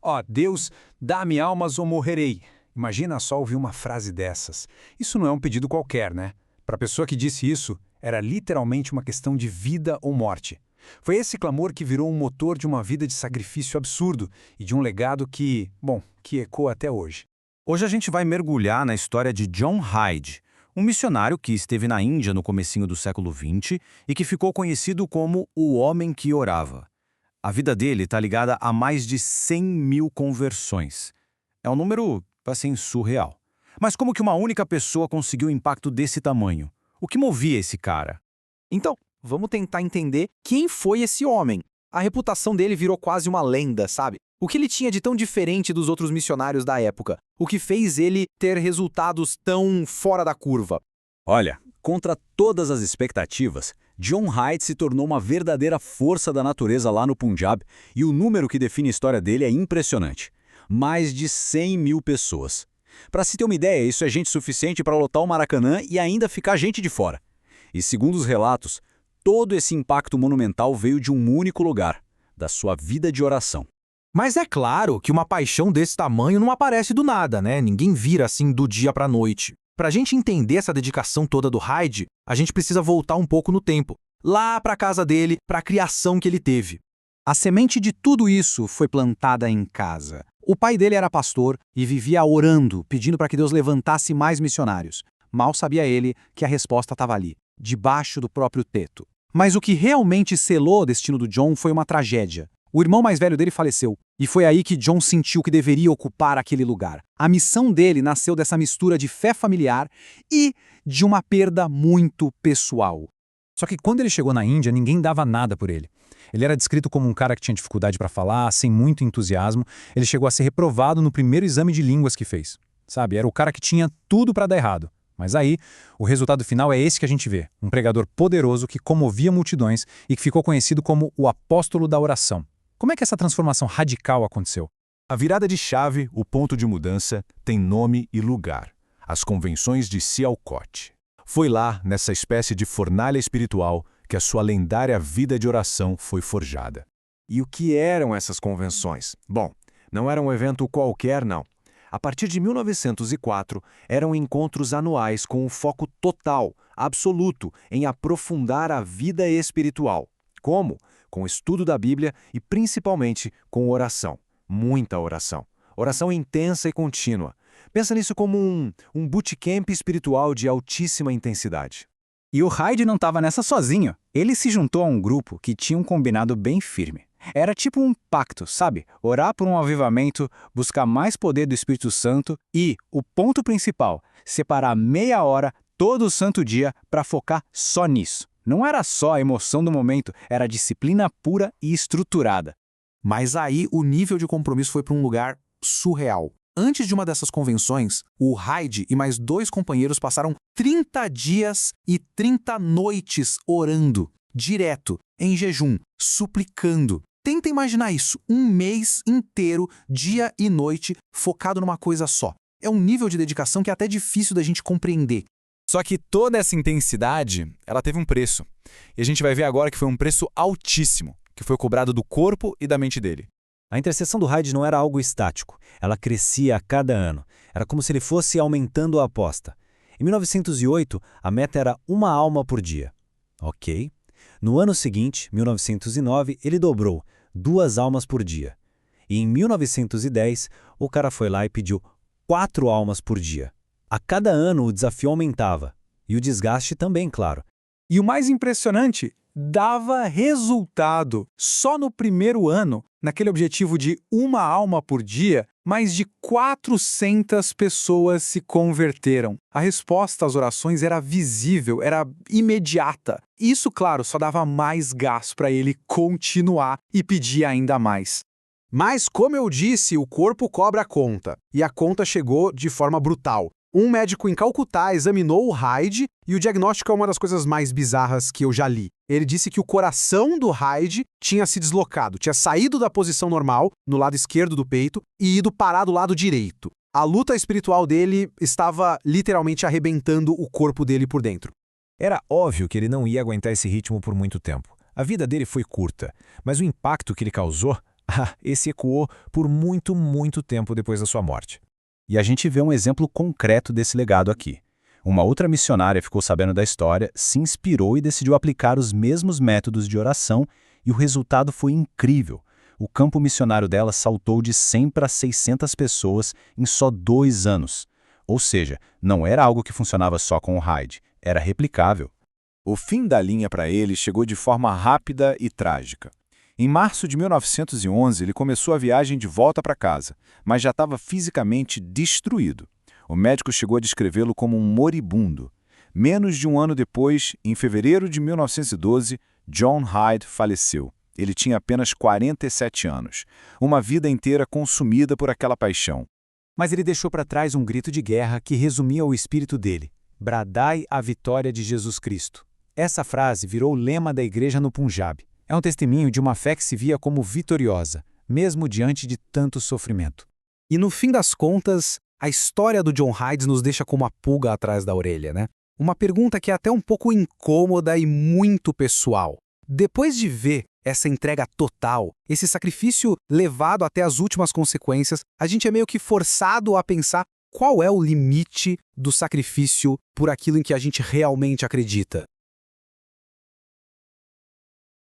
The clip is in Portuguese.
Ó, Deus, dá-me almas ou morrerei. Imagina só ouvir uma frase dessas. Isso não é um pedido qualquer, né? Para a pessoa que disse isso, era literalmente uma questão de vida ou morte. Foi esse clamor que virou um motor de uma vida de sacrifício absurdo e de um legado que ecoa até hoje. Hoje a gente vai mergulhar na história de John Hyde, um missionário que esteve na Índia no comecinho do século XX e que ficou conhecido como o Homem que Orava. A vida dele está ligada a mais de 100 mil conversões. É um número, assim, surreal. Mas como que uma única pessoa conseguiu um impacto desse tamanho? O que movia esse cara? Então, vamos tentar entender quem foi esse homem. A reputação dele virou quase uma lenda, sabe? O que ele tinha de tão diferente dos outros missionários da época? O que fez ele ter resultados tão fora da curva? Olha, contra todas as expectativas, John Hyde se tornou uma verdadeira força da natureza lá no Punjab e o número que define a história dele é impressionante. Mais de 100 mil pessoas. Para se ter uma ideia, isso é gente suficiente para lotar o Maracanã e ainda ficar gente de fora. E segundo os relatos, todo esse impacto monumental veio de um único lugar, da sua vida de oração. Mas é claro que uma paixão desse tamanho não aparece do nada, né? Ninguém vira assim do dia para a noite. Para a gente entender essa dedicação toda do Hyde, a gente precisa voltar um pouco no tempo, lá para a casa dele, para a criação que ele teve. A semente de tudo isso foi plantada em casa. O pai dele era pastor e vivia orando, pedindo para que Deus levantasse mais missionários. Mal sabia ele que a resposta estava ali, debaixo do próprio teto. Mas o que realmente selou o destino do John foi uma tragédia. O irmão mais velho dele faleceu, e foi aí que John sentiu que deveria ocupar aquele lugar. A missão dele nasceu dessa mistura de fé familiar e de uma perda muito pessoal. Só que quando ele chegou na Índia, ninguém dava nada por ele. Ele era descrito como um cara que tinha dificuldade para falar, sem muito entusiasmo. Ele chegou a ser reprovado no primeiro exame de línguas que fez. Sabe, era o cara que tinha tudo para dar errado. Mas aí, o resultado final é esse que a gente vê. Um pregador poderoso que comovia multidões e que ficou conhecido como o apóstolo da oração. Como é que essa transformação radical aconteceu? A virada de chave, o ponto de mudança, tem nome e lugar. As convenções de Sialkot. Foi lá, nessa espécie de fornalha espiritual, que a sua lendária vida de oração foi forjada. E o que eram essas convenções? Bom, não era um evento qualquer, não. A partir de 1904, eram encontros anuais com um foco total, absoluto, em aprofundar a vida espiritual. Como? Com o estudo da Bíblia e principalmente com oração. Muita oração. Oração intensa e contínua. Pensa nisso como um bootcamp espiritual de altíssima intensidade. E o Hyde não estava nessa sozinho. Ele se juntou a um grupo que tinha um combinado bem firme. Era tipo um pacto, sabe? Orar por um avivamento, buscar mais poder do Espírito Santo e, o ponto principal, separar meia hora todo santo dia para focar só nisso. Não era só a emoção do momento, era disciplina pura e estruturada. Mas aí o nível de compromisso foi para um lugar surreal. Antes de uma dessas convenções, o Hyde e mais 2 companheiros passaram 30 dias e 30 noites orando, direto, em jejum, suplicando. Tenta imaginar isso, um mês inteiro, dia e noite, focado numa coisa só. É um nível de dedicação que é até difícil da gente compreender. Só que toda essa intensidade, ela teve um preço. E a gente vai ver agora que foi um preço altíssimo, que foi cobrado do corpo e da mente dele. A intercessão do Hyde não era algo estático, ela crescia a cada ano. Era como se ele fosse aumentando a aposta. Em 1908, a meta era 1 alma por dia. Ok. No ano seguinte, 1909, ele dobrou 2 almas por dia. E em 1910, o cara foi lá e pediu 4 almas por dia. A cada ano o desafio aumentava. E o desgaste também, claro. E o mais impressionante, dava resultado. Só no primeiro ano, naquele objetivo de 1 alma por dia, mais de 400 pessoas se converteram. A resposta às orações era visível, era imediata. Isso, claro, só dava mais gás para ele continuar e pedir ainda mais. Mas, como eu disse, o corpo cobra a conta. E a conta chegou de forma brutal. Um médico em Calcutá examinou o Hyde e o diagnóstico é uma das coisas mais bizarras que eu já li. Ele disse que o coração do Hyde tinha se deslocado, tinha saído da posição normal, no lado esquerdo do peito, e ido parar do lado direito. A luta espiritual dele estava literalmente arrebentando o corpo dele por dentro. Era óbvio que ele não ia aguentar esse ritmo por muito tempo. A vida dele foi curta, mas o impacto que ele causou, Esse ecoou por muito, muito tempo depois da sua morte. E a gente vê um exemplo concreto desse legado aqui. Uma outra missionária ficou sabendo da história, se inspirou e decidiu aplicar os mesmos métodos de oração, e o resultado foi incrível. O campo missionário dela saltou de 100 para 600 pessoas em só 2 anos. Ou seja, não era algo que funcionava só com o Hyde, era replicável. O fim da linha para ele chegou de forma rápida e trágica. Em março de 1911, ele começou a viagem de volta para casa, mas já estava fisicamente destruído. O médico chegou a descrevê-lo como um moribundo. Menos de um ano depois, em fevereiro de 1912, John Hyde faleceu. Ele tinha apenas 47 anos, uma vida inteira consumida por aquela paixão. Mas ele deixou para trás um grito de guerra que resumia o espírito dele: bradai a vitória de Jesus Cristo. Essa frase virou o lema da igreja no Punjab. É um testemunho de uma fé que se via como vitoriosa, mesmo diante de tanto sofrimento. E no fim das contas, a história do John Hyde nos deixa com uma pulga atrás da orelha, né? Uma pergunta que é até um pouco incômoda e muito pessoal. Depois de ver essa entrega total, esse sacrifício levado até as últimas consequências, a gente é meio que forçado a pensar qual é o limite do sacrifício por aquilo em que a gente realmente acredita.